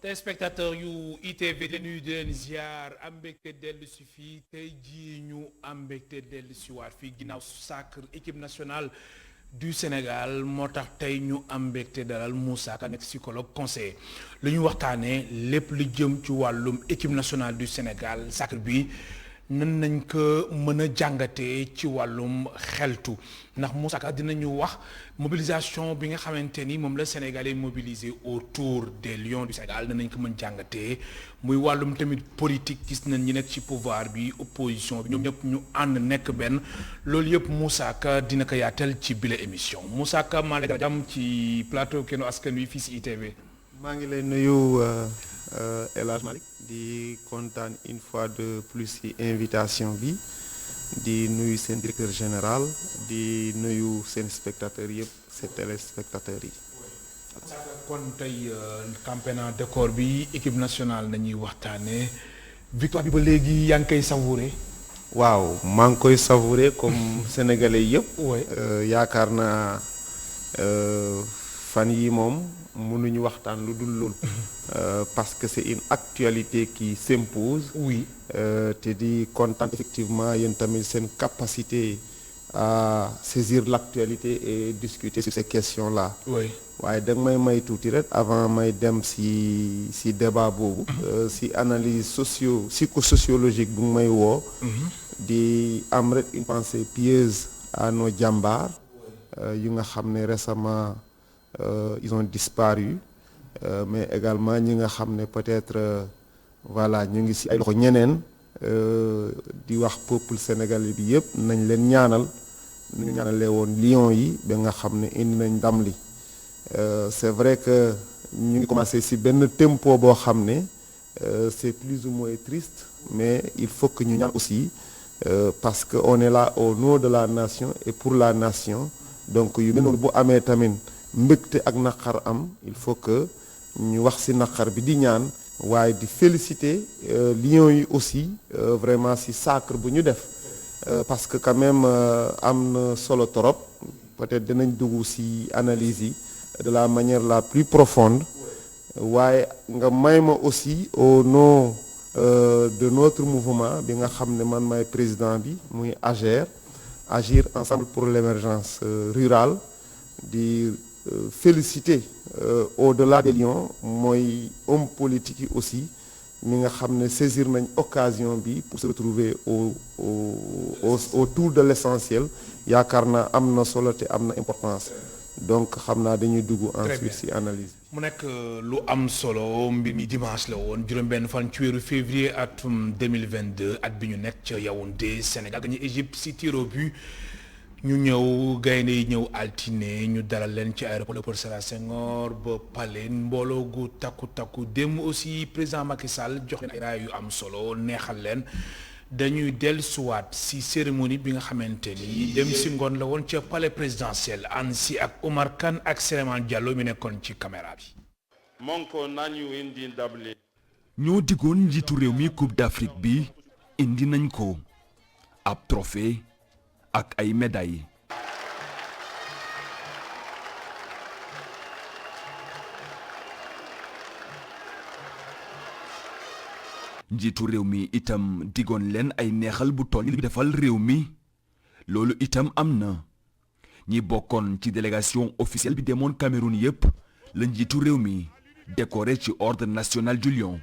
téléspectateur yu ITV di nuyu di leen ziar am mbégte dellu si fii tey jii ñu am mbégte dellu si waat fii ginnaaw sacre équipe nationale du Sénégal moo tax tey ñu am mbégte dalal Moussa Ka nekk psychologue conseiller lu ñu waxtaanee lépp lu jëm ci wàllum équipe nationale du Sénégal sacre bi nan nañ ko mën a jàngatee ci wàllum xeltu ndax Moussa Ka dinañu wax mobilisation bi nga xamante ni moom la Sénégalais mobilisé autour des Lions du Sénégal danañ ko mën jàngatee muy wàllum tamit politique gis nañ ñi nekk ci pouvoir bi opposition bi ñoom ñëpp ñu ànd nekk benn loolu yëpp Moussa Ka dina ko yaatal ci bile émission Moussa Ka maa ngi jàmm ci plateau Kenno Askan Wi fii si ITV. maa ngi lay nuyu El Hadj Malick di kontaan une fois de plus ci invitation bi di nuyu seen directeur général di nuyu seen spectateurs yëpp seen téléspectateurs yi. kon tey campagne décor bi équipe nationale nañuy waxtaanee victoire bi ba léegi yaa ngi koy savouré. waaw maa ngi koy savouré comme sénégalais yëpp. yaakaar naa fan yi moom mënuñu waxtaan lu dul loolu. parce que c'est une actualité qui s'impose. oui te di kontaan effectivement yéen tamit seen capacité à saisir l'actualité et discuter sur ces questions-là. oui waaye da nga may tuuti rek avant may dem si débat boobu. si analyse psychosociologique bu may woo. di am rek une pensée pieuse à nos jàmbaar. yu nga xam ne récemment ils ont disparu. mais également ñi nga xam ne peut-être voilà ñu ngi ci ay loxo ñeneen di wax peuple sénégalais bi yëpp nañ leen ñaanal ñu ñaanalee woon Lions yi ba nga xam ne indi nañ ndam li c'est vrai que ñu ngi commencé ci benn tempo boo xam ne c'est plus ou moins triste mais il faut que ñu ñaan aussi parce que on est là au nom de la nation et pour la nation donc yu mel noonu bu amee tamit mbégte ak naqar am il faut que ñu wax ci naqar bi di ñaan waaye di féliciter Lions yi aussi vraiment ci sacre bu ñu def parce que quand même am na solo trop peut-être dinañ dugg ci analyse yi de la manière la plus profonde waaye nga may ma aussi au nom de notre mouvement bi nga xam ne man may président bi muy AGER Agir ensemble pour l'émergence rurale di féliciter au-delà des Lions mooy homme politique yi aussi mi nga xam ne saisir nañ occasion bi pour se retrouver autour de l'essentiel yaakaar naa am na solo te am na importance donc xam naa dañuy dugg ensuite ci analyse. mu nekk lu am solo mbir mi dimanche la woon juróom-benn fan ci weeru février atum 2022 at bi ñu nekk ca Yaoundé Sénégal gañu Égypte ci tir au but ñu ñëw gaynde yi ñëw altine ñu dalal leen ci aéroport Léopold Sédar Senghor ba Palais mbooloo gu takku démb aussi président Macky Sall jox leen ay raay yu am solo neexal leen dañuy dellusiwaat ci cérémonie bi nga xamante ni dem ci ngoon la woon ca palais présidentiel ànd ci ak Omar Kane ak Souleymane Diallo mi nekkoon ci caméra bi. ñoo diggoon njiitu réew mi Coupe d'Afrique bi indi nañ ko ab trophée ak ay médailles. njiitu réew mi itam digoon leen ay neexal bu toll li defal réew mi loolu itam am na ñi bokkoon ci délégation officielle bi demoon Cameroun yépp la njiitu réew mi décoré ci ordre national du Lion.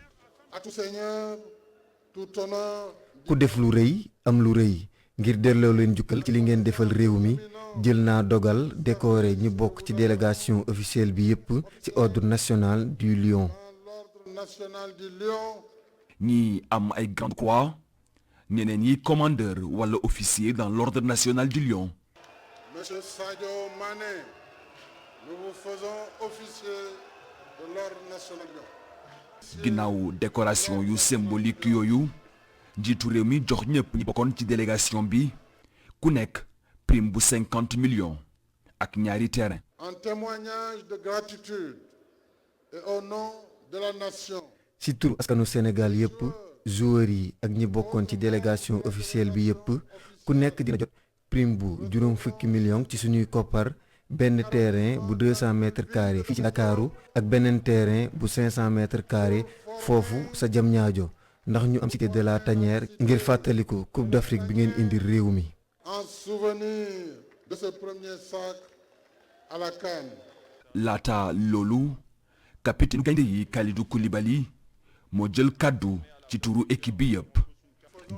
ku def lu rëy am lu rëy ngir delloo leen jukkal ci li ngeen defal réew mi jël naa dogal décoré ñi bokk ci délégation officielle bi yépp ci ordre national du Lion. ñi am ay grande croix ñeneen ñi commandeur wala officier dans l'ordre national du Lion. Monsieur Sadio Mané, nous vous faisons officier de l'ordre national du Lion. ginnaaw décoration yu symbolique yooyu njiitu réew mi jox ñëpp ñi bokkoon ci délégation bi ku nekk prime bu 50 millions ak ñaari terrain. En témoignage de gratitude et au nom de la nation. ci tur askanu Sénégal yépp joueurs yi ak ñi bokkoon ci délégation officielle bi yépp ku nekk dina jot prime bu juróom fukki millions ci suñuy koppar benn terrain bu 200 mètres carrés fii ci Ndakaaru ak beneen terrain bu 500 mètres carrés foofu sa Diamniadio ndax ñu am cité de la Tanière ngir fàttaliku Coupe d'Afrique bi ngeen indi réew mi. En souvenir de ce premier sacre à la CAN. laata loolu capitaine gaynde yi Kalidou Koulibaly moo jël kàddu ci turu équipe bi yëpp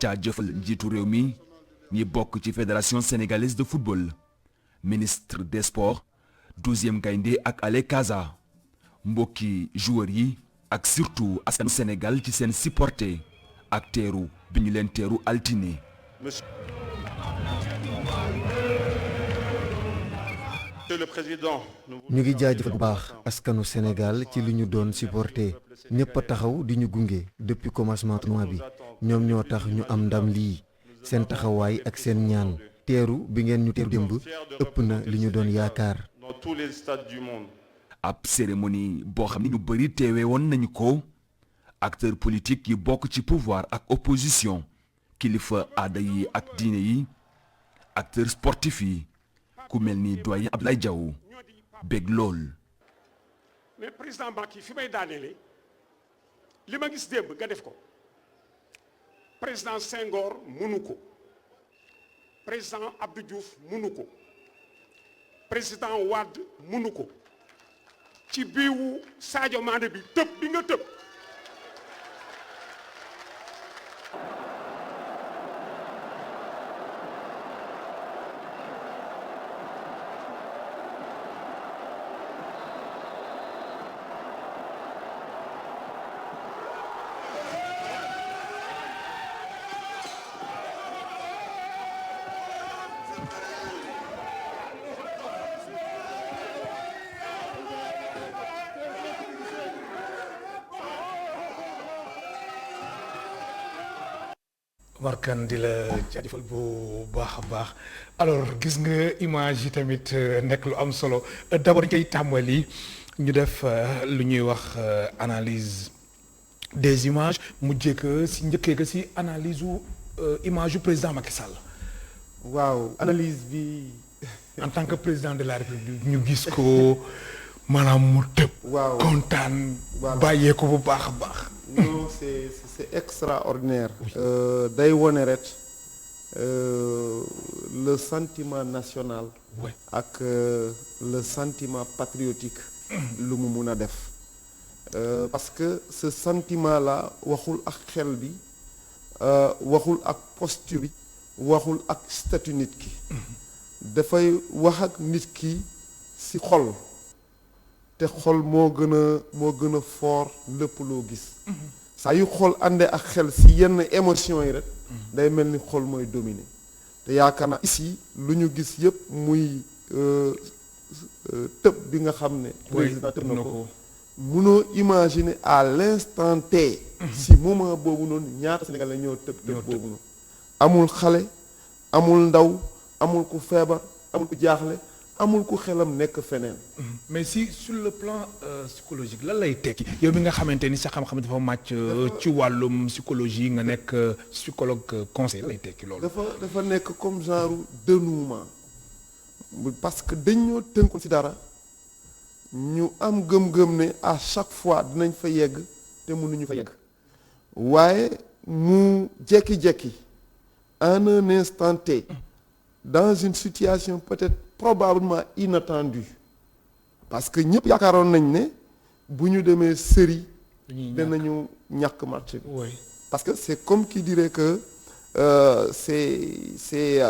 jaajëfal njiitu réew mi ñi bokk ci fédération sénégalaise de football ministre des sports 12e gaynde ak Ale Casa mbokki joueurs yi ak surtout askanu Sénégal ci seen supporter ak teeru bi ñu leen teeru altine. ñu ngi jaajëfal bu baax askanu Sénégal ci li ñu doon supporter ñëpp a taxaw di ñu gunge depuis commencement tournoi bi ñoom ñoo tax ñu am ndam lii seen taxawaay ak seen ñaan teeru bi ngeen ñu teeru démb ëpp na li ñu doon yaakaar. ab cérémonie boo xam ne ñu bëri teewee woon nañu ko acteur politique yi bokk ci pouvoir ak opposition kilifa aada yi ak diine yi acteur sportif yi ku mel ni doyen Abdoulaye Diaw bég lool. mais président Macky fi may daaneele li ma gis démb nga def ko président Senghor mënu ko président Abdou Diouf mënu ko président Wade mënu ko ci biiwu Sadio Mané bi tëb bi nga tëb. Markan di la jaajëfal bu baax a baax alors gis nga image yi tamit nekk lu am solo d'abord koy tàmbali ñu def lu ñuy wax analyse des images mujjee ko si njëkkee ko si analyse u image yu président Macky Sall. waaw analyse bi. en tant que président de la République ñu gis ko maanaam mu tëb. waaw kontaan. voilà bàyyee ko bu baax a baax. non c'est extraordinaire. day wone rek le sentiment national. Ouais. ak le sentiment patriotique. lu mu mun a def. parce que ce sentiment là waxul ak xel bi waxul ak posture bi waxul ak statut nit ki. dafay wax ak nit ki ci xol. te xol moo gën a fort lépp loo gis. saa yu xol àndee ak xel ci yenn émotion yi rek. day mel ni xol mooy dominer. te yaakaar naa ici lu ñu gis yépp muy tëb bi nga xam ne. président tëb na ko munoo imaginer à l'instant T. ci moment boobu noonu ñaata Sénégalais ñoo tëb boobu noonu. amul xale amul ndaw amul ku feebar amul ku jaaxle. amul ku xelam nekk feneen. mais si sur le plan psychologique lan lay tekki yow mi nga xamante ni sa xam-xam dafa màcc ci wàllum psychologie nga nekk psychologue conseil lay tekki loolu. dafa nekk comme genre dénouement parce que dañoo tënku ci dara ñu am gëm-gëm ne à chaque fois dinañ fa yegg te mënuñu fa yegg waaye mu jekki-jekki en un instant T dans une situation peut-être probablement inattendue parce que ñëpp yaakaaroon nañ ne bu ñu demee série danañu ñàkk match bi. oui. parce que c'est comme qui dirait que c'est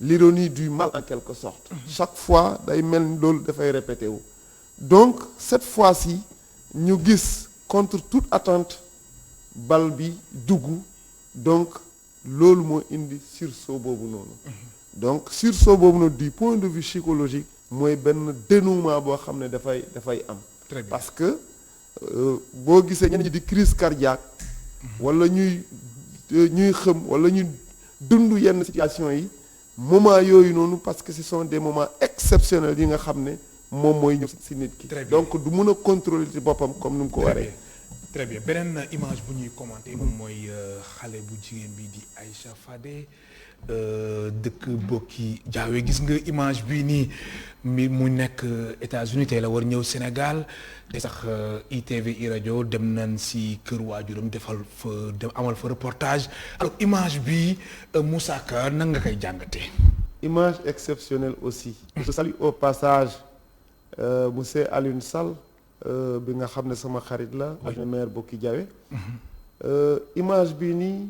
l'ironie du mal en quelque sorte. chaque fois day mel ni loolu dafay répété wu. donc cette fois-ci ñu gis contre toute attente bal bi dugg donc loolu moo indi sursaut boobu noonu. donc sursaut boobu nag du point de vue psychologique mooy benn dénouement boo xam ne dafay am. Très bien. parce que boo gisee ñenn ñi di crise cardiaque wala ñuy xëm wala ñu dund yenn situation yi moment yooyu noonu parce que ce sont des moments exceptionnels yi nga xam ne moom mooy ñëw ci nit ki. Très bien. donc du mun a contrôler ci boppam comme ni mu ko waree. très bien beneen image bu ñuy commenter moom mooy xale bu jigéen bi di Aïcha Fadé dëkk bokki jaawe gis nga image bii nii mi mu nekk États-Unis tey la war ñëw Sénégal te sax ITV rajo dem nañ si kër waajuram defal fa dem amal fa reportage alors image bi Moussa Ka nan nga koy jàngatee. Image exceptionnelle aussi. Je salue au passage monsieur Alioune Sall bi nga xam ne sama xarit la ak maire bokki jaawe image bi nii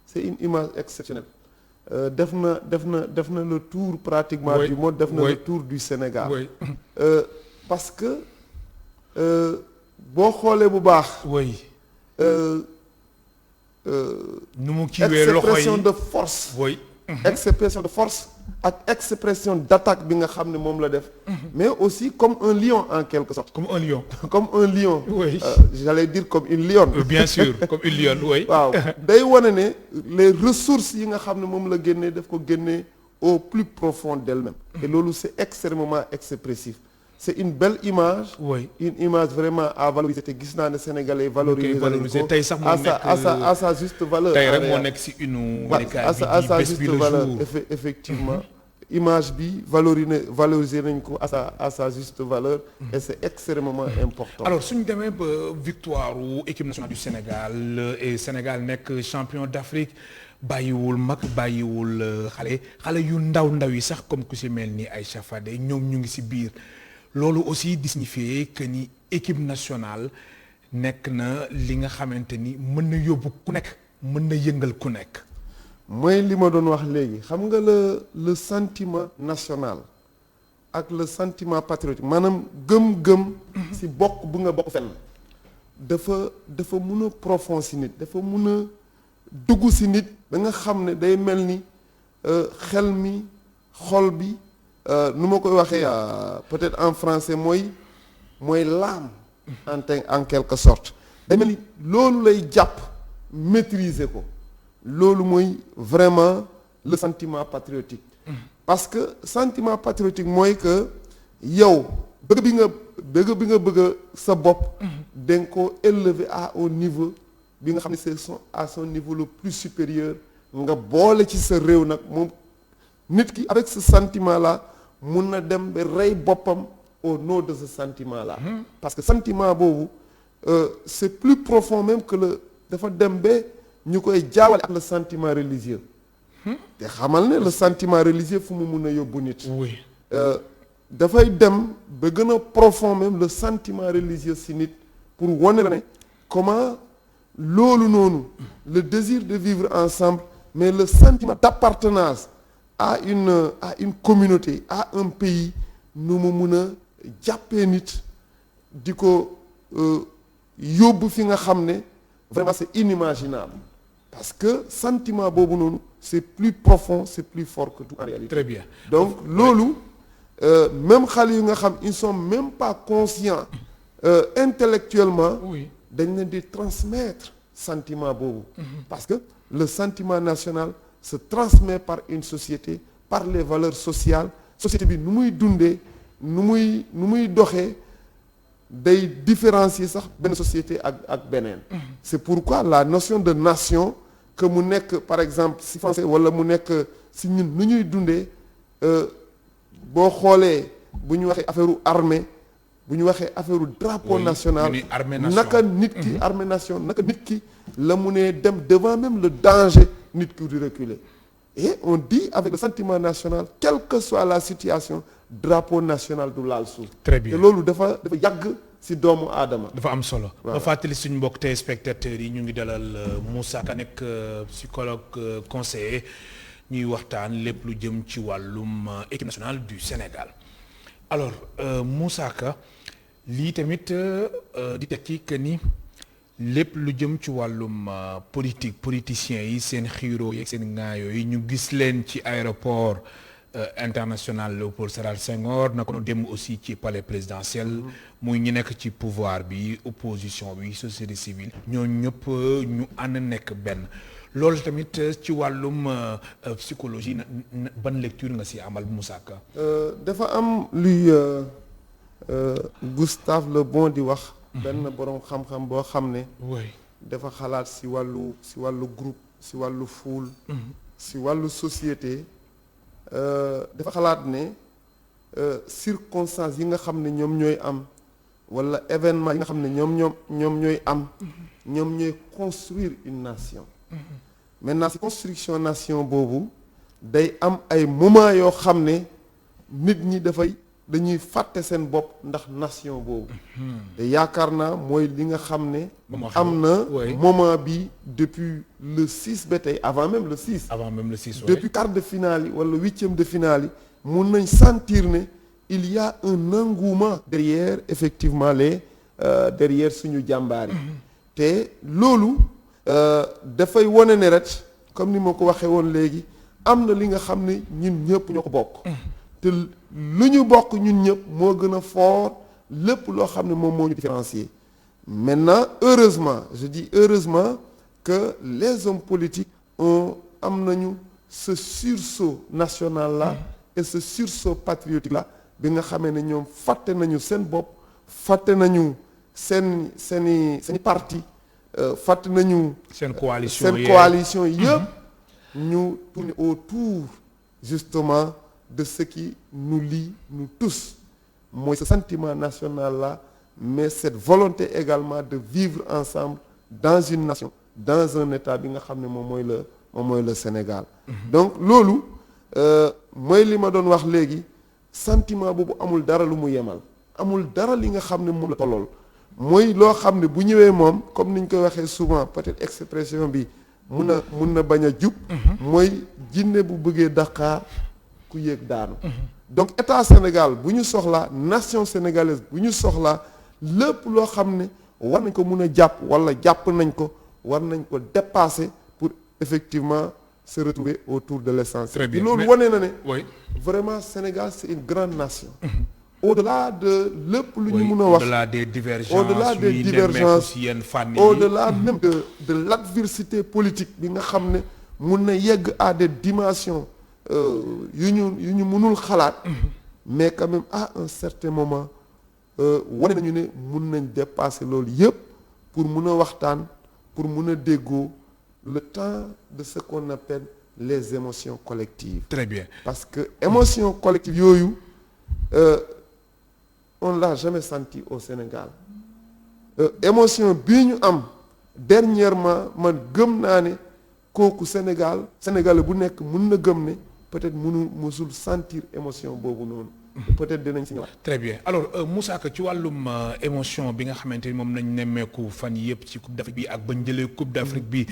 c'est une image exceptionnelle. def na le tour pratiquement du monde, def na le tour du Sénégal. Parce que boo xoolee bu baax. nu mu kiiwee loxo yi expression de force. Expression de force ak expression d'attaque bi nga xam ne moom la def. mais aussi comme un lion en quelque sorte. comme un lion. comme un lion. J'allais dire comme une lionne. bien sûr comme une lionne oui. waaw day wane ne les ressources yi nga xam ne moom la génnee daf ko génnee au plus profond d'elle-même. et loolu c'est extrêmement expressif. c'est une belle image. une image vraiment à valoriser te gis naa ne Sénégalais valoriser tey sax moo nekk à sa juste valeur. tey rek moo nekk si une. à sa juste valeur effectivement. image bi valoriser nañ ko à sa juste valeur. et c'est extrêmement important. alors suñu demee ba victoire wu équipe nationale du Sénégal et Sénégal nekk champion d'Afrique bàyyiwul mag bàyyiwul xale yu ndaw yi sax comme ku si mel ni Aïcha Fadé ñoom ñu ngi si biir. loolu aussi di signifier que ni équipe nationale nekk na li nga xamante ni mën na yóbbu ku nekk mën na yëngal ku nekk. mooy li ma doon wax léegi xam nga le sentiment national ak le sentiment patriotique maanaam gëm-gëm. ci bokk bu nga bokk fenn. dafa mun a profond ci nit dafa mun a dugg ci nit ba nga xam ne day mel ni xel mi xol bi. nu ma koy waxee peut-être en français mooy l'âme en quelque sorte day mel ni loolu lay jàpp maîtriser ko loolu mooy vraiment le sentiment patriotique parce que sentiment patriotique mooy que yow bëgg bi nga bëgg sa bopp danga ko élever à un niveau bi nga xam ne c'est à son niveau le plus supérieur nga boole ci sa réew nag moom nit ki avec ce sentiment là mun na dem ba rey boppam au nom de ce sentiment là. parce que sentiment boobu c'est plus profond même que dafa dem ba ñu koy jaawale ak le sentiment religieux. te xamal ne le sentiment religieux fu mu mun a yóbbu nit. dafay dem ba gën a profond même le sentiment religieux si nit pour wane ne comment loolu noonu le désir de vivre ensemble mais le sentiment d'appartenance à une communauté à un pays nu mu mun a jàppee nit di ko yóbbu fi nga xam ne vraiment c'est inimaginable parce que sentiment boobu noonu c'est plus profond c'est plus fort que tout en réalité. Très bien. donc loolu même xale yu nga xam ils sont même pas conscients intellectuellement dañ leen di transmettre sentiment boobu parce que le sentiment national se transmet par une société par les valeurs sociales société bi nu muy dundee nu muy doxee day différencier sax benn société ak beneen. c'est pourquoi la notion de nation que mu nekk par exemple si français wala mu nekk si ñun nu ñuy dundee boo xoolee bu ñu waxee affaire armée bu ñu waxee affaire drapeau national naka nit ki armée nation naka nit ki la mu ne dem devant même le danger nit ki di reculer et on dit avec le sentiment national quelle que soit la situation drapeau national du laal suuf. très bien te loolu dafa yàgg ci doomu aadama. dafa am solo. ma fàttali suñu mbokk téléspectateurs yi ñu ngi dalal Moussa Ka nekk psychologue conseiller ñuy waxtaan lépp lu jëm ci wàllum équipe nationale du Sénégal alors Moussa Ka lii tamit di tekki que ni. lépp lu jëm ci wàllum politiciens yi seen xiiroo yi seen ŋaayoo yi ñu gis leen ci aéroport international Léopold Sédar Senghor na ko noonu dem aussi ci palais présidentiel muy ñu nekk ci pouvoir bi opposition bi société civile ñooñu ñëpp ñu ànd nekk benn loolu tamit ci wàllum psychologie ban lecture nga ci amal Moussa Ka. dafa am luy Gustave Le Bon di wax. benn boroom xam-xam boo xam ne. dafa xalaat ci wàllu groupe ci wàllu foule. si wàllu société dafa xalaat ne circonstances yi nga xam ne ñoom ñooy am wala événement yi nga xam ne ñoom ñooy am ñoom ñooy construire une nation maintenant si construction nation boobu day am ay moment yoo xam ne nit ñi dañuy fàtte seen bopp ndax nation boobu te yaakaar naa mooy li nga xam ne am na moment bi depuis le 6 ba tey avant même le 6 depuis quart de finale yi wala huitième de finale yi mun nañ sentir ne il y a un engouement derrière effectivement derrière suñu jàmbaar yi te loolu dafay wane ne rek comme ni ma ko waxee woon léegi am na li nga xam ne ñun ñëpp ñoo ko bokk te lu ñu bokk ñun ñëpp moo gën a fort lépp loo xam ne moom moo ñu différencier maintenant heureusement je dis heureusement que les hommes politiques am nañu ce sursaut national là et ce sursaut patriotique là bi nga xamee ne ñoom fàtte nañu seen bopp fàtte nañu seeni parti fàtte nañu seen coalition yëpp ñu tourner autour justement de ce qui nous lie nous tous mooy ce sentiment national là mais cette volonté également de vivre ensemble dans une nation dans un état bi nga xam ne moom mooy le Sénégal donc loolu mooy li ma doon wax léegi sentiment boobu amul dara lu mu yemal amul dara li nga xam ne moom la tollool mooy loo xam ne bu ñëwee moom comme niñ koy waxee souvent peut-être expression bi mun na bañ a jub mooy jinne bu bëggee Dakar ku yéeg daanu donc état Sénégal bu ñu soxlaa nation sénégalaise bu ñu soxlaa lépp loo xam ne war nañ ko mun a jàpp wala jàpp nañ ko war nañ ko dépasser pour effectivement se retrouver autour de l'essentiel bi loolu wane na ne vraiment Sénégal c'est une grande nation au-delà de lépp lu ñu mun a wax au-delà des divergences au-delà même de l'adversité politique bi nga xam ne mun na yegg à des dimensions yu ñu mënul xalaat mais quand même à un certain moment wane nañu ne mun nañ dépasser loolu yépp pour mun a waxtaan pour mun a déggoo le temps de ce qu'on appelle les émotions collectives. Très bien. Parce que émotions collectives yooyu on l'a jamais senti au Sénégal émotion bii ñu am dernièrement man gëm naa ne kooku Sénégalais bu nekk mun na gëm ne peut-être musul sentir émotion boobu noonu. peut-être dinañ si ñëwaat. Très bien alors Moussa Ka ci wàllum émotion bi nga xamante ni moom nañ nemmeeku fan yëpp ci Coupe d'Afrique bi ak bañ jëlee Coupe d'Afrique bi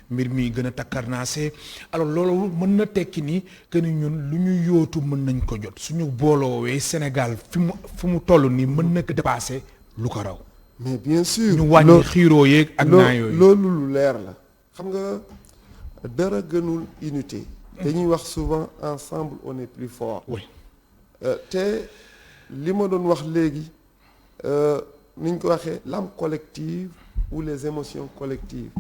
mbir mi gën a takkarnaase alors loolu mën na tekki ni que ni ñun lu ñu yootu mën nañ ko jot suñu booloowee Sénégal fi mu toll nii mën na ko dépasser lu ko raw. mais bien sûr ñu wàññi xiiroo yeeg ak naa yooyu loolu lu leer la xam nga dara gënul unité. dañuy wax souvent ensemble on est plus fort. oui. te li ma doon wax léegi ni ñu ko waxee l'âme collective ou les émotions collectives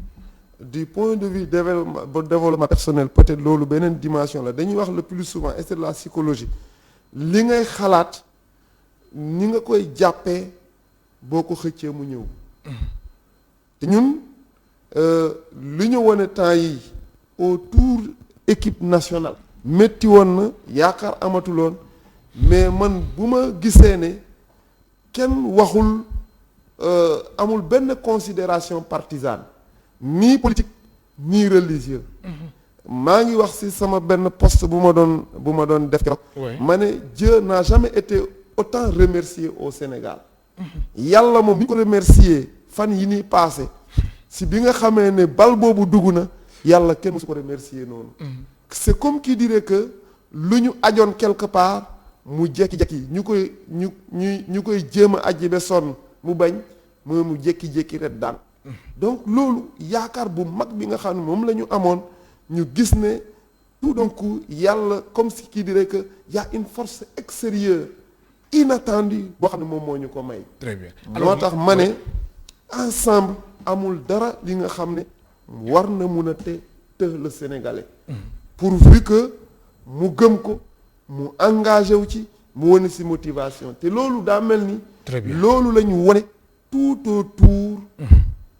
du point de vue développement personnel peut-être loolu beneen dimension la dañuy wax le plus souvent et c'est de la psychologie li ngay xalaat ni nga koy jàppee boo ko xëccee mu ñëw te ñun li ñu wane temps yi autour équipe nationale métti woon na yaakaar amatuloon mais man bu ma gisee ne kenn waxul amul benn considération partisane ni politique ni religieux maa ngi wax ci sama benn poste bu ma doon def keroog ma ne Dieu n'a jamais été autant remercié au Sénégal yàlla moom bi ñu ko remercier fan yi ni passé si bi nga xamee ne bal boobu dugg na yàlla kenn musu ko remercier noonu c'est comme qui dirait que lu ñu ajoon quelque part mu jékki-jékki ñu koy jéem a aji ba sonn mu bañ mu jékki-jékki ret daan donc loolu yaakaar bu mag bi nga xam ne moom la ñu amoon ñu gis ne tout d'un coup yàlla comme si qui dirait que y a une force extérieure inattendue boo xam ne moom moo ñu ko may. Très bien moo tax ma ne ensemble amul dara li nga xam ne war na mun a te le Sénégalais. pourvu que mu gëm ko mu engagé wu ci mu wane ci motivation te loolu daa mel ni. Très bien loolu la ñu wane tout autour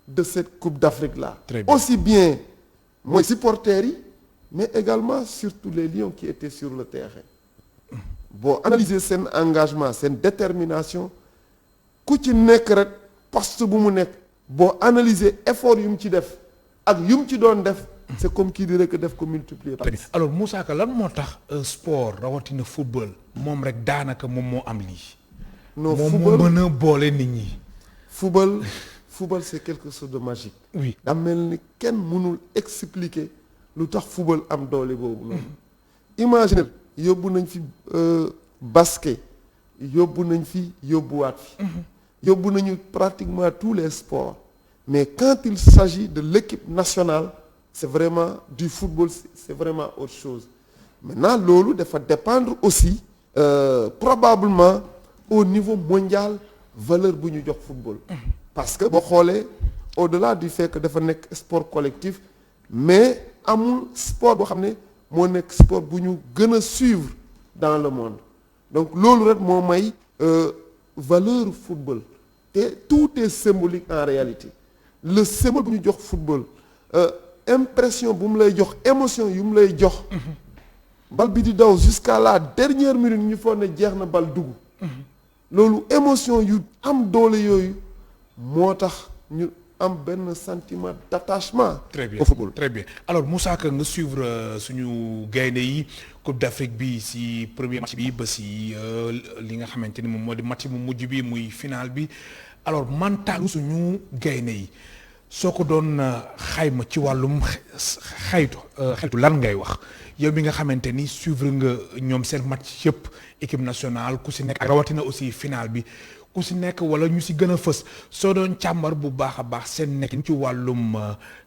de cette Coupe d'Afrique là. Très bien. aussi bien mooy supporters yi mais également sur tous les lions qui étaient sur le terrain. boo analyser seen engagement seen détermination ku ci nekk rek poste bu mu nekk boo analyser effort yu mu ci def ak yu mu ci doon def c'est comme qui dirait que def ko multiplier par 10. alors Moussa Ka lan moo tax sport rawatina football moom rek daanaka moom moo am lii. non moom football moo mën a boole nit ñi. football c'est quelque chose de magique. oui daa mel ni kenn mënul expliquer lu tax football am doole boobu noonu. imagine yóbbu nañ fi basket yóbbu nañ fi yóbbuwaat fi. yóbbu nañu pratiquement tous les sports. mais quand il s'agit de l'équipe nationale c'est vraiment du football c'est vraiment autre chose. maintenant loolu dafa dépendre aussi probablement au niveau mondial valeur bu ñu jox football. parce que boo xoolee au-delà du fait que dafa nekk sport collectif mais amul sport boo xam ne moo nekk sport bu ñu gën a suivre dans le monde donc loolu rek moo may valeur football te tout est symbolique en réalité le symbole bu ñu jox football impression bu mu lay jox émotion yu mu lay jox bal bi di daw jusqu'à la dernière minute ñu foog ne jeex na bal dugg loolu émotion yu am doole yooyu moo tax ñu am benn sentiment d'attachement très bien au football. très bien alors Moussa Ka nga suivre suñu gaynde yi Coupe d'Afrique bi si premier match bi ba si li nga xamante ni moom moo di match mu mujj bi muy final bi alors mental suñu gaynde yi soo ko doon xayma ci wàllum xaytu lan ngay wax yow bi nga xamante ni suivre nga ñoom seen match yëpp équipe nationale ku si nekk rawatina aussi final bi ku si nekk wala ñu si gën a fës soo doon càmbar bu baax a baax seen nekkin ci wàllum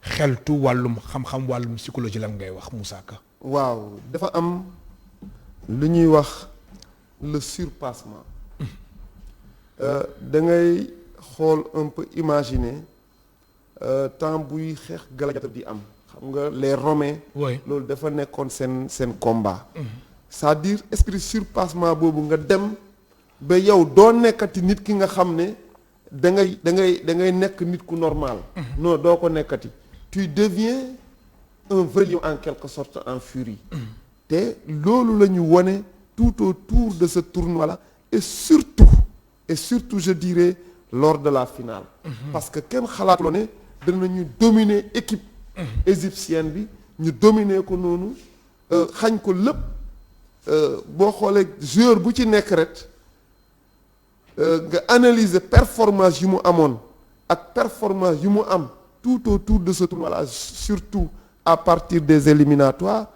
xeltu wàllum xam-xam wàllum psychologie lan ngay wax Moussa Ka. waaw dafa am lu ñuy wax le surpassement da ngay xool un peu imaginer temps buy xeex gladiateur di am xam nga les Romains. oui loolu dafa nekkoon seen combat. c'est-à-dire esprit surpassement boobu nga dem ba yow doo nekkati nit ki nga xam ne da ngay nekk nit ku normal. non doo ko nekkati. tu deviens un vrai lion en quelque sorte en furie. te loolu la ñu wone tout autour de ce tournoi-là et surtout je dirais lors de la finale. parce que kenn xalaatuloo ne danañu dominer équipe égyptienne bi ñu dominer ko noonu xañ ko lépp boo xoolee joueur bu ci nekk rek nga analyser performance yu mu amoon ak performance yu mu am tout autour de ce tournoi-là surtout à partir des éliminatoires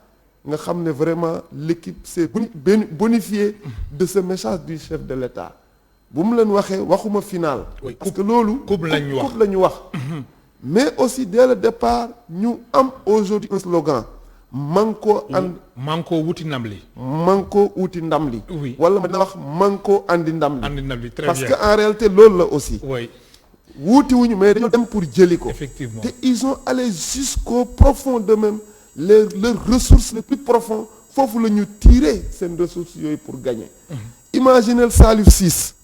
nga xam ne vraiment l'équipe s'est bonifiée de ce message du chef de l'État bu mu leen waxee waxuma final. parce que loolu coupe la ñu wax. mais aussi dès le départ ñu am aujourd'hui un slogan. Manko wuti ndam li. Manko wuti ndam li. oui wala ma dina wax Manko andi ndam li. andi ndam li très parce bien que en réalité loolu la aussi. oui wuti wuñu mais dañoo dem pour jëli ko. effectivement te ils ont allé jusqu'au profond d'eux-mêmes leurs ressources les plus profondes foofu la ñu tirer seen ressources yooyu pour gagner. imaginez Salif Ciss.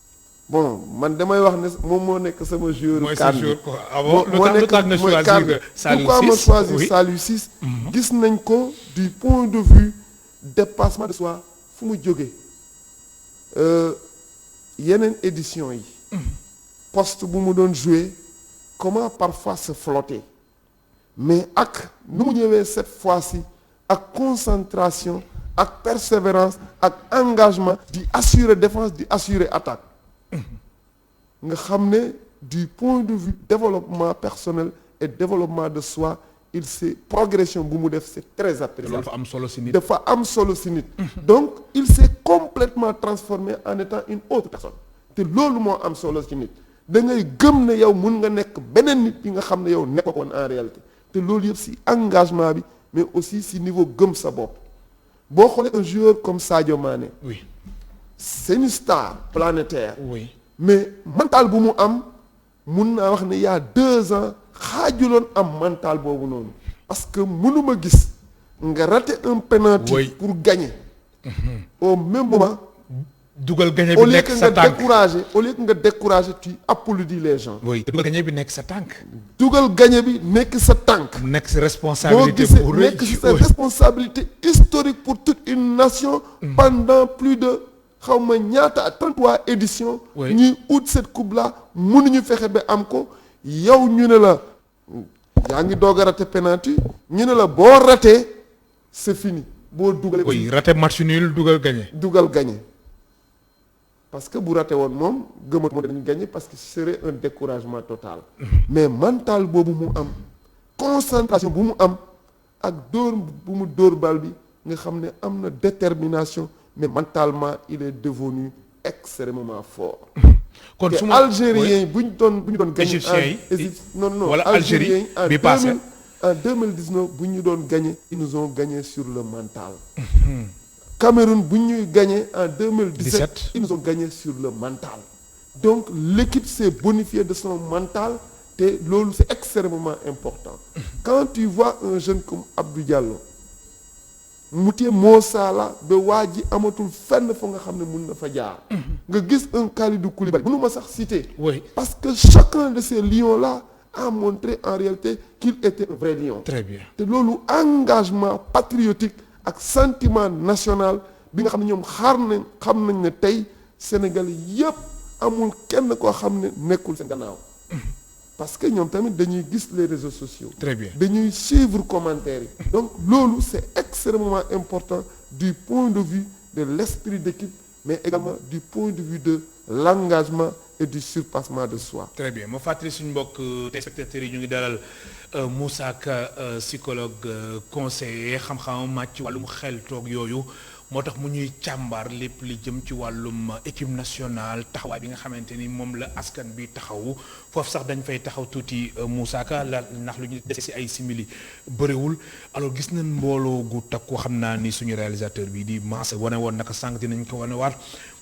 bon man damay wax ne moom moo nekk sama joueur. mooy CAN sa joueur bi quoi avant le temps nga mooy choisir Salif pourquoi ma Ciss choisir oui. Salif Ciss gis nañ ko du point de vue dépassement de soi fu mu jógee yeneen édition yi poste bu mu doon jouer comment parfois se flotter mais ak nu mu ñëwee cette fois-ci ak concentration ak persévérance ak engagement di assurer défense di assurer attaque nga xam ne du point de vue développement personnel et développement de soi il s'est progression bu mu def c'est très appréciable. dafa am solo si nit. dafa am solo si nit. donc il s'est complètement transformé en étant une autre personne. te loolu moo am solo si nit da ngay gëm ne yow mun nga nekk beneen nit yi nga xam ne yow nekk ko woon en réalité te loolu yëpp si engagement bi mais aussi si niveau gëm sa bopp boo xoolee un joueur comme Sadio Mané. oui c'est une star planétaire. oui mais mental bu mu am mun naa wax ne il y a 2 ans xaajuloon am mental boobu noonu parce que mënuma gis nga rater un penalty Oui. pour gagner au même moment dugal gagné au bi lieu nekk que sa nga tànk décourager tu applaudis les gens. oui dugal gagné bi nekk sa tànk dugal gagné bi nekk sa tànk. nekk sa boo responsabilité gisee bu rëy nekk ci sa responsabilité historique pour toute une nation. pendant plus de xaw ma ñaata 33 éditions. Oui. ñuy ut cette coupe là mënuñu fexe ba am ko yow ñu ne la yaa ngi doog a raté penalty ñu ne la boo ratee c'est fini boo dugalee. oui raté match nul dugal gagné dugal gagné parce que bu raté woon moom gëmat moo dañu gagné parce que ce serait un découragement total. mais mental boobu mu am concentration bu mu am ak dóor bu mu dóor bal bi nga xam ne am na détermination mais mentalement il est devenu extrêmement fort. kon te su ma Algériens yi bu ñu doon gagné Égyptiens yi non wala Algérie en bi passé. en 2019 bu ñu doon gagné ils nous ont gagné sur le mental. Cameroun bu ñuy gagné en 2017 ils nous ont gagné sur le mental. donc l'équipe s'est bonifiée de son mental te loolu c'est extrêmement important. quand tu vois un jeune comme Abdou Diallo mu tee Mo Salah ba waa ji amatul fenn fa nga xam ne mun na fa jaar. nga gis un Kalidou Koulibaly mënuma sax citer. oui parce que chacun de ces lions là a montré en réalité qu'il était un vrai lion. très bien te loolu engagement patriotique ak sentiment national bi nga xam ne ñoom xam nañ ne tey Sénégal yépp amul kenn koo xam ne nekkul seen gannaaw. parce que ñoom tamit dañuy gis les réseaux sociaux. très bien dañuy suivre commentaires yi. donc loolu c'est extrêmement important du point de vue de l'esprit d'équipe mais également du point de vue de l'engagement et du surpassement de soi. très bien ma fàttali suñu mbokk téléspectateurs yi ñu ngi dalal Moussa Ka psychologue conseiller xam-xamam màcc ci wàllum xel toog yooyu moo tax mu ñuy càmbar lépp li jëm ci wàllum équipe nationale taxawaay bi nga xamante ni moom la askan bi taxawu foofu sax dañ fay taxaw tuuti Moussa Ka la ndax lu ñu dese ci ay simili bëriwul alors gis nañ mbooloo gu takku xam naa ni suñu réalisateur bi di Mansa wane woon naka sànq dinañ ko wane waat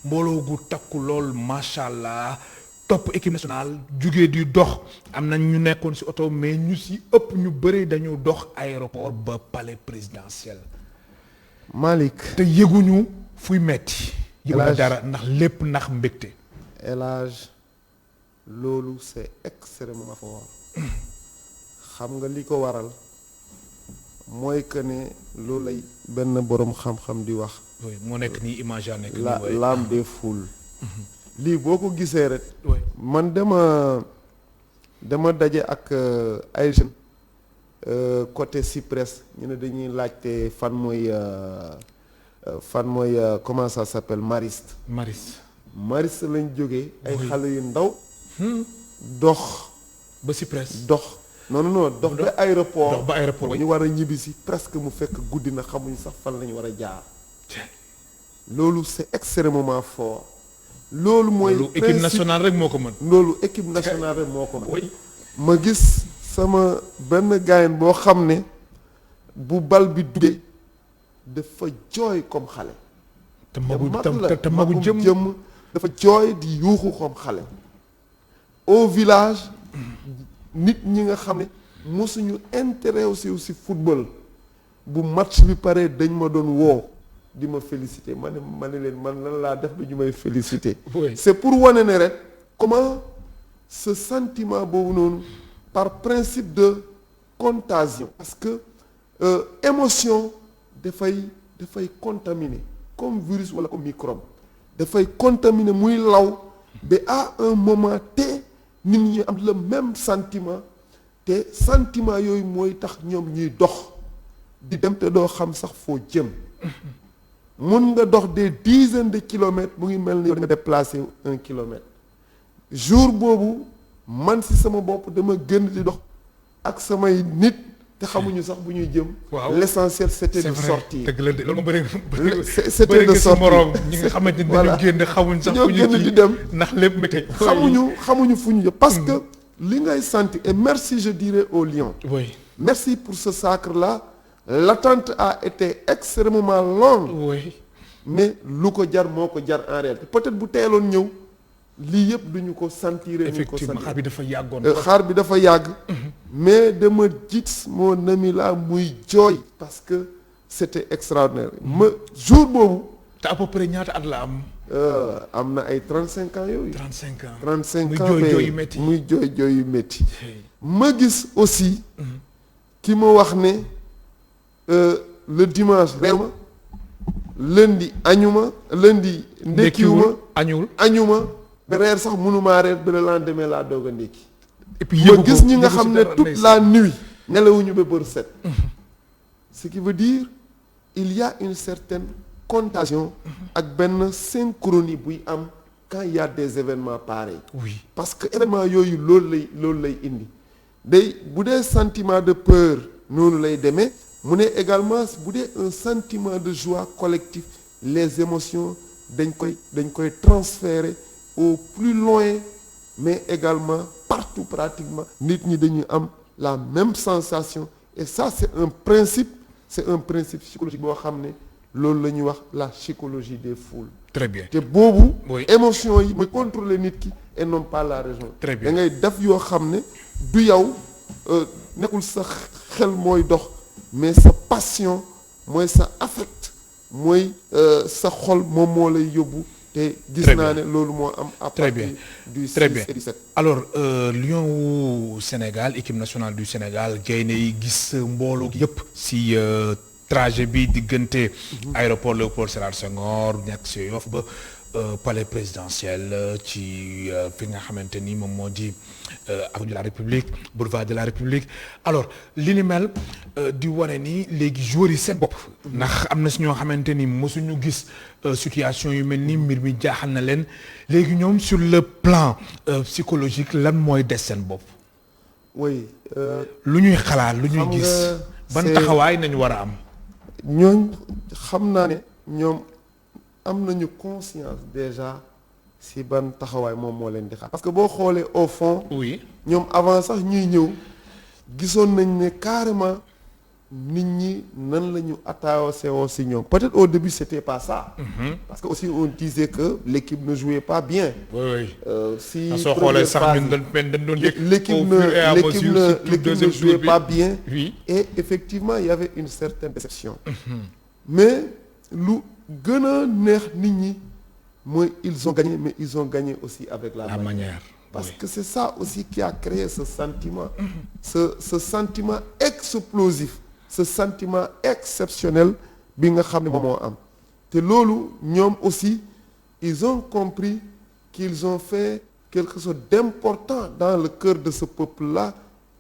mbooloo gu takku lool macha allah topp équipe nationale jugee di dox am na ñu nekkoon ci oto mais ñu ci ëpp ñu bëri dañu dox aéroport ba palais présidentiel. Malick te yëguñu fuy metti yëguñu Elhadj dara ndax lépp ndax mbégte. Elhadj loolu c'est extrêmement fort xam nga li ko waral mooy que ne loolu lay benn boroom xam-xam di wax oui moo nekk nii image yaa nekk la nii l'âme des foules lii boo ko gisee rek oui man dama daje ak ay jeunes côté Cyprès ñu ne dañuy laajte fan mooy comment ça s'appelle Mariste Mariste lañ jógee ay xale yu ndaw dox ba si presse dox non dox ba aéroport dox ba aéroport ñu war a ñibbisi presque mu fekk guddi na xamuñ sax fan lañu war a jaar loolu c'est extrêmement fort loolu mooy loolu équipe nationale rek moo ko mën loolu équipe nationale rek moo ko mën oui ma gis sama benn gaayen boo xam ne bu bal bi duggee dafa jooy comme xale te magu te magu jëm dafa jooy di yuuxu comme xale au village nit ñi nga xam ne mosuñu intéressé aussi football bu match bi pare dañ ma doon woo di ma féliciter ma ne leen man lan laa def ba ñu may féliciter oui c'est pour wane ne rek comment ce sentiment boobu noonu par principe de contagion parce que émotion dafay contaminer comme virus wala comme microbe dafay contaminer muy law ba à un moment te nit ñi am le même sentiment te sentiment yooyu mooy tax ñoom ñuy dox di dem te doo xam sax foo jëm mun nga dox des dizaines de kilomètres mu ngi mel ni yow da nga déplacer 1 kilomètre jour boobu man ci sama bopp dama gën di dox ak samay nit te xamuñu sax bu ñuy jëm. waaw l'essentiel c'était de sortir. dëgg la de loolu bëri c'était de sortir moroom ñi nga xamante ni dañu génn xamuñ sax fu ñu génn di dem ndax lépp mété xamuñu fu ñu jëm parce que li ngay sentir et merci je dirais aux Lions. oui merci pour ce sacre là l'attente a été extrêmement longue. oui mais lu ko jar moo ko jar en réalité peut-être bu teeloon ñëw lii yëpp duñu ko sentir. effectivement xaar bi dafa yàggoon. xaar bi dafa yàgg. mais dama gis mon ami là muy jooy. parce que c'était extraordinaire. ma jour boobu te à peu près ñaata at la am. am na ay 35 ans yooyu. 35 ans 35 muy ans jooy yu métti. muy jooy yu métti. ma gis aussi. ki ma wax ne le dimanche reer ma lundi añuma lundi. ndekkiwuma añuma ba reer sax mënumaa reer ba le lendemain laa doog a ndekki. et puis ma gis ñi nga xam ne toute la nuit. nelawuñu ba bër set. ce qui veut dire il y a une certaine contagion ak benn synchronie buy am quand il y a des événements pareils. oui parce que événement yooyu loolu lay indi day bu dee sentiment de peur noonu lay demee mu ne également bu dee un sentiment de joie collectif les émotions dañ koy transférer au plus loin mais également partout pratiquement nit ñi dañuy am la même sensation et ça c'est un principe psychologique boo xam ne loolu la ñuy wax la psychologie des foules. très bien te boobu. oui émotion yi mooy contrôler nit ki et non pas la raison. très bien da ngay def yoo xam ne du yow nekkul sa xel mooy dox mais sa passion mooy sa affect mooy sa xol moom moo lay yóbbu. te gis naa ne loolu moo am. à partir du 6 et du 7. alors Lion wu Sénégal équipe nationale du Sénégal gaynde yi gis mbooloo yëpp si trajet bi diggante aéroport Léopold Sédar Senghor ñàkk si Yoff ba palais présidentiel ci fi nga xamante ni moom moo di avenue de la République boulevard de la République alors li ni mel di wane ni léegi joueurs yi seen bopp ndax am na si ñoo xamante ni mosuñu gis situation yu mel ni mbir mi jaaxal na leen léegi ñoom sur le plan psychologique lan mooy des seen bopp. oui. lu ñuy xalaat lu ñuy gis. ban taxawaay nañu war a am. ñooñ xam naa ne ñoom am nañu conscience déjà si ban taxawaay moom moo leen di xaar. parce que boo xoolee au fond. oui ñoom avant sax ñuy ñëw gisoon nañ ne carrément nit ñi nan la ñu attaqué si ñoom peut-être au début c'était pas ça. parce que aussi on disait que l'équipe ne jouait pas bien. oui si soo xoolee sax ñun dañ doon l'équipe ne jouait pas bien. oui et effectivement il y avait une certaine déception. mais lu gën a neex nit ñi mooy ils ont gagné mais ils ont gagné aussi avec la manière. parce que c'est ça aussi qui a créé ce sentiment. ce sentiment explosif. ce sentiment exceptionnel bi nga xam ne moom moo am te loolu ñoom aussi ils ont compris qu'ils ont fait quelque chose d'important dans le cœur de ce peuple-là.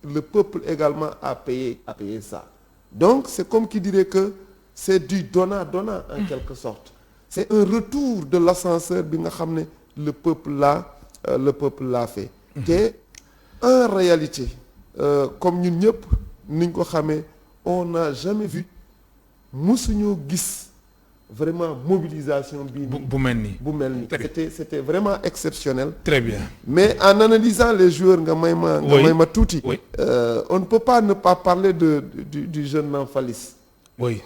Le peuple également a payé ça. Donc c'est comme qui dirait que c'est du donnant-donnant en quelque sorte. C'est un retour de l'ascenseur bi nga xam ne le peuple l'a fait. te en réalité comme ñun ñëpp niñ ko xamee on n'a jamais vu musuñoo gis vraiment mobilisation bii bu mel nii c'était vraiment exceptionnel. très bien mais en analysant les joueurs nga may ma tuuti. oui on ne peut pas ne pas parler du jeune Namphalis. oui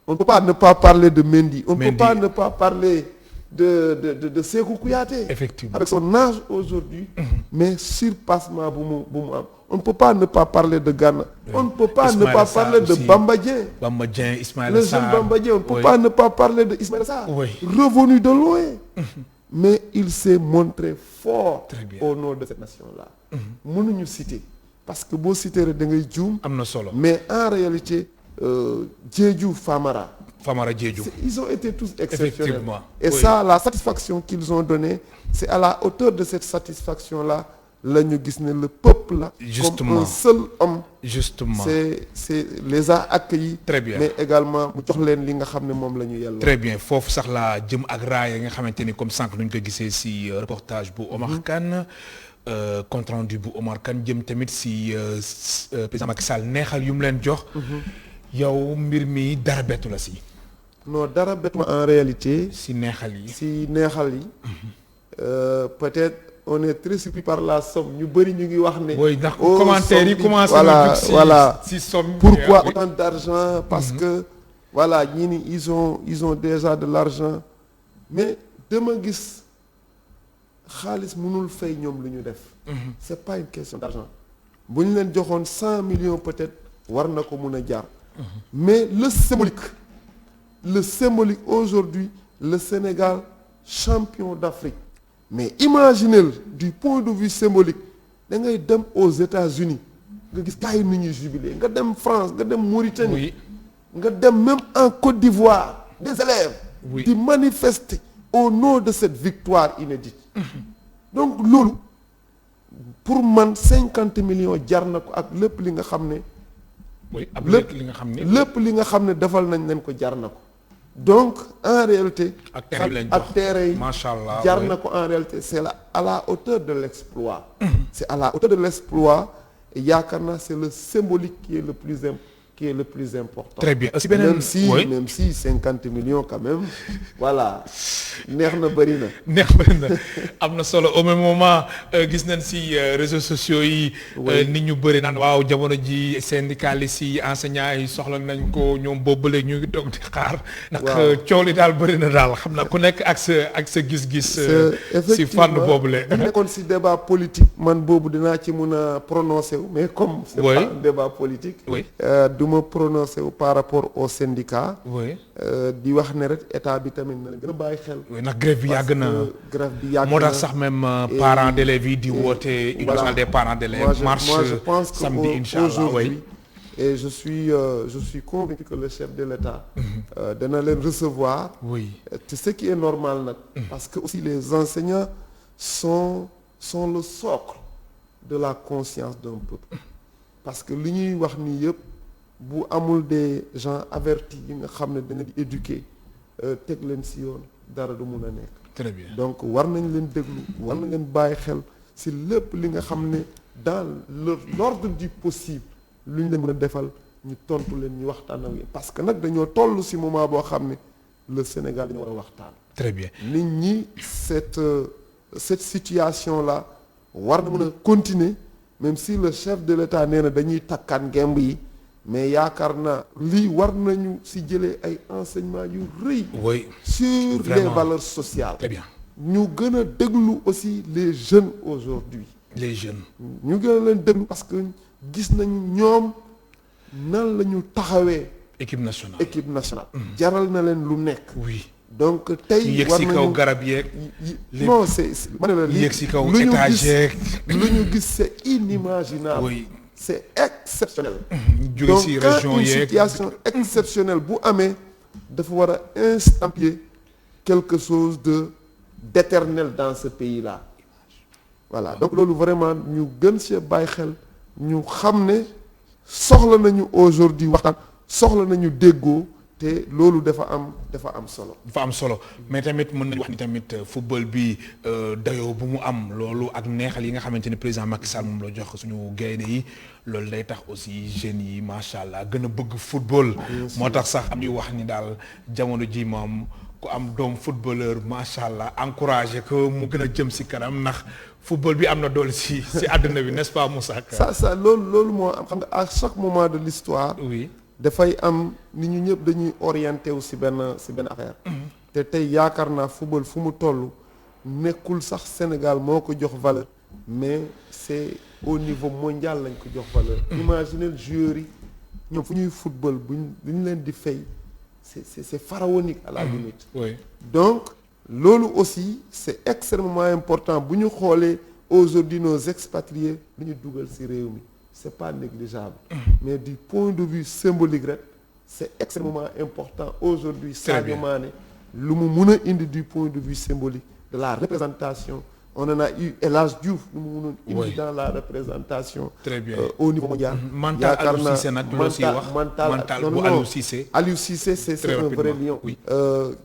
on ne peut pas ne pas parler de Mendy. On ne peut pas ne pas parler de Sékou Kouyaté. Effectivement. Avec son âge aujourd'hui. Mais surpassement bu mu am. On ne peut pas ne pas parler de Ghana. Oui. On ne peut pas ne pas parler de Bamba Dieng. Bamba Dieng, Ismaïla Sarr. Le jeune Bamba Dieng. On ne peut pas ne pas parler de Ismaïla Sarr. Oui. Revenu de loin. Mais il s'est montré fort au nom de cette nation-là. Mënuñu citer. Parce que boo citer rek da ngay juum. Am na solo. Mais en réalité Diédhiou Famara Diédhiou. Ils ont été tous exceptionnels. Effectivement. Et ça, la satisfaction qu'ils ont donnée, c'est à la hauteur de cette satisfaction-là la ñu gis ne le peuple là. Justement. Comme un seul homme. Justement. c'est les a accueillis. Très bien. Mais également mu jox leen li nga xam ne moom la ñu yelloo. Très bien foofu sax laa jëm ak raaya nga xamante ni comme sànq nu ñu ko gisee si reportage bu Omar Kane. Compte rendu bu Omar Kane jëm tamit si président Macky Sall neexal yu mu leen jox. yow mbir mi dara bettu la si. non dara bettu ma en réalité. si neexal yi. Peut-être on est très surpris par la somme ñu bëri ñu ngi wax ne. oui ndax commentaire yi commencé voilà si somme. pourquoi autant d'argent parce que voilà ñii ni ils ont déjà de l'argent mais dama gis xaalis mënul fay ñoom lu ñu def. c'est pas une question d'argent bu ñu leen joxoon 100 millions peut-être war na ko mun a jaar. mais le symbolique aujourd'hui le Sénégal champion d'Afrique. Mais imaginez du point de vue symbolique da ngay dem aux États-Unis nga gis gars yi nu ñuy jubilé nga dem France nga dem Mauritanie. Oui. nga dem même en Côte d'Ivoire des élèves. Oui. di manifester au nom de cette victoire inédite. Donc loolu pour man 50 millions jar na ko ak lépp li nga xam ne. oui ab lépp li nga xam ne. lépp li nga xam ne defal nañ leen ko jar na ko. donc en réalité. ak terrain yi lañ jox ak terrain yi macha allah jar na ko en réalité c'est à la hauteur de l'exploit. c'est à la hauteur de l'exploit et yaakaar naa c'est le symbolique qui est le plus important. très bien aussi beneen même si 50 millions quand même voilà neex na bëri na. neex na am na solo au même moment gis nañ si réseaux sociaux yi. nit ñu bëri naan waaw jamono ji syndicalistes yi enseignants yi soxla nañ ko ñoom boobule ñu ngi toog di xaar. ndax coow li daal bëri na daal xam na ku nekk ak sa gis-gis. si fànn boobule. bu nekkoon si débat politique man boobu dinaa ci mun a prononcer wu mais comme. c'est pas un débat politique. du ma prononcer wu par rapport au syndicat. di wax ne rek état bi tamit na gën a bàyyi xel. ndax grève bi yàgg na grève bi yàgg na moo tax sax même parents d'élèves yi di woote. Union nationale des parents d'élèves marche je pense que samedi inchallah oui. et je suis convaincu que le chef de l'État dana leen recevoir. oui c'est ce qui est normal nag. parce que aussi les enseignants sont le socle de la conscience d'un peuple. parce que li ñuy wax nii yëpp bu amul des gens avertis yi nga xam ne danga di éduquer teg leen ci yoon dara du mun a nekk. très bien donc war nañ leen déglu war nañ leen bàyyi xel ci lépp li nga xam ne dans l'ordre du possible lu ñu leen mën a defal ñu tontu leen ñu waxtaan ak yéen parce que nag dañoo toll ci moment boo xam ne le Sénégal dañoo war a waxtaan. très bien nit ñi cette situation là war na mën a continuer même si le chef de l'État nee na dañuy takkaan ngemb yi mais yaakaar naa lii war nañu ci jëlee ay enseignements yu rëy. oui sur vraiment. les valeurs sociales. très bien ñu gën a déglu aussi les jeunes aujourd'hui les jeunes. ñu gën a leen déglu parce que gis nañu ñoom nan la ñu taxawee. équipe nationale jaral na leen lu nekk. oui donc tey yéeg si kaw garab yeeg. non c'est ma ne la yéeg si kaw étage yeeg. lu ñu gis c'est inimaginable. oui c'est exceptionnel. jóge si région donc quand une yeeg. situation exceptionnelle bu amee dafa war a installer quelque chose d'éternel dans ce pays-là. voilà donc loolu vraiment ñu gën see bàyyi xel ñu xam ne soxla nañu aujourd'hui waxtaan soxla nañu déggoo te loolu dafa am solo. dafa am solo mais tamit mën nañu wax ni tamit football bi dayoo bu mu am loolu ak neexal yi nga xamante ni président Macky Sall moom la jox suñu gaynde yi loolu day tax aussi jeunes yi macha allah gën a bëgg football. moo tax sax am ñuy wax ni daal jamono ji moom ku am doom footballeur macha allah encouragé ko mu gën a jëm si kanam ndax football bi am na doole si àdduna bi n'est-ce pas Moussa Ka. ça loolu moo am xam nga à chaque moment de l'histoire oui. dafay am nit ñu ñëpp dañuy orienté wu ci benn affaire. te tey yaakaar naa football fu mu toll nekkul sax Sénégal moo ko jox valeur mais c'est au niveau mondial lañ ko jox valeur. imaginez joueurs yi ñoom fu ñuy football buñ leen di fay c'est pharaonique à la limite. oui donc loolu aussi c'est extrêmement important bu ñu xoolee aujourd'hui nos expatriés lu ñu dugal ci réew mi. c'est pas négligeable. Mais du point de vue symbolique rek c'est extrêmement important aujourd'hui. Sadio Mané lu mu mun a indi du point de vue symbolique de la représentation on en a eu El Hadj Diouf lu mu mun a indi dans la représentation. très bien au niveau mondial. mental Aliou Cissé nag loo siy wax mental bu Aliou Cissé. Aliou Cissé c'est un vrai lion. oui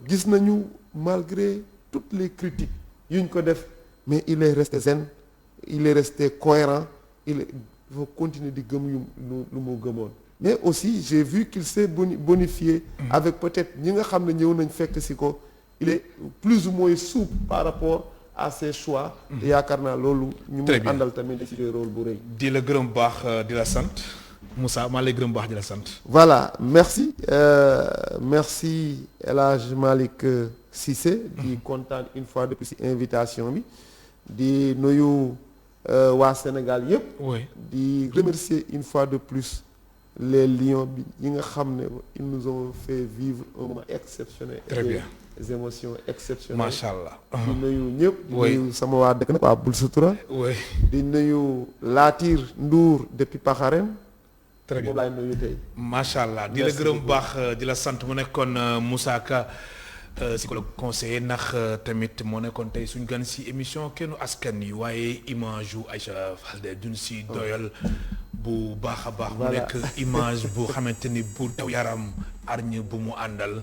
gis nañu malgré toutes les critiques yu ñu ko def mais il est resté zen il est resté cohérent il faut continuer di gëm lu mu gëmoon mais aussi j'ai vu qu'il s'est bonifié avec peut-être ñi nga xam ne ñëw nañ fekk ci ko il est plus ou moins souple par rapport à ses choix te yaakaar naa loolu ñu mu àndal tamit da ci rôle bu rëy di la gërëm baax di la sant Moussa maa lay gërëm baax di la sant voilà merci merci El Hadj Malick Cissé di kontaan une fois de plus ci invitation bi di nuyu waa Sénégal yëpp. oui di remercier une fois de plus les Lions bi yi nga xam ne ils nous ont fait vivre un moment exceptionnel. très bien émotions exceptionnelles. macha allah. di nuyu ñëpp. di Oui. nuyu sama waa dëkk nag waa Bul Sutura. oui di nuyu Latir Ndour depuis Pakharène. très bien moom laay nuyu tey. macha allah di la Merci gërëm bu beaucoup. baax di la sant mu nekkoon Moussa Ka psychologue conseiller ndax tamit moo nekkoon tey suñ gan si émission kennu askan yi waaye image yu Aïcha Falde duñ si doyal bu baax a baax. mu Voilà. nekk image bu xamante ni bu daw yaram arñe bu mu àndal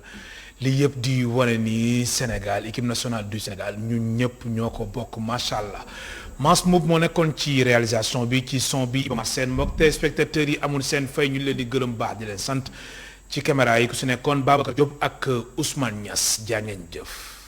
li yëpp di wane ni Sénégal équipe nationale du Sénégal ñun ñëpp ñoo ko bokk macha allah. Mass Moup moo nekkoon ci réalisation bi ci son bi Iba Mar Sène mbokk téléspectateurs yi amul seen fay ñu leen di gërëm baax di leen sant ci caméra yi ku si nekkoon Babacar Diop ak Ousmane Niass jaa ngeen jëf.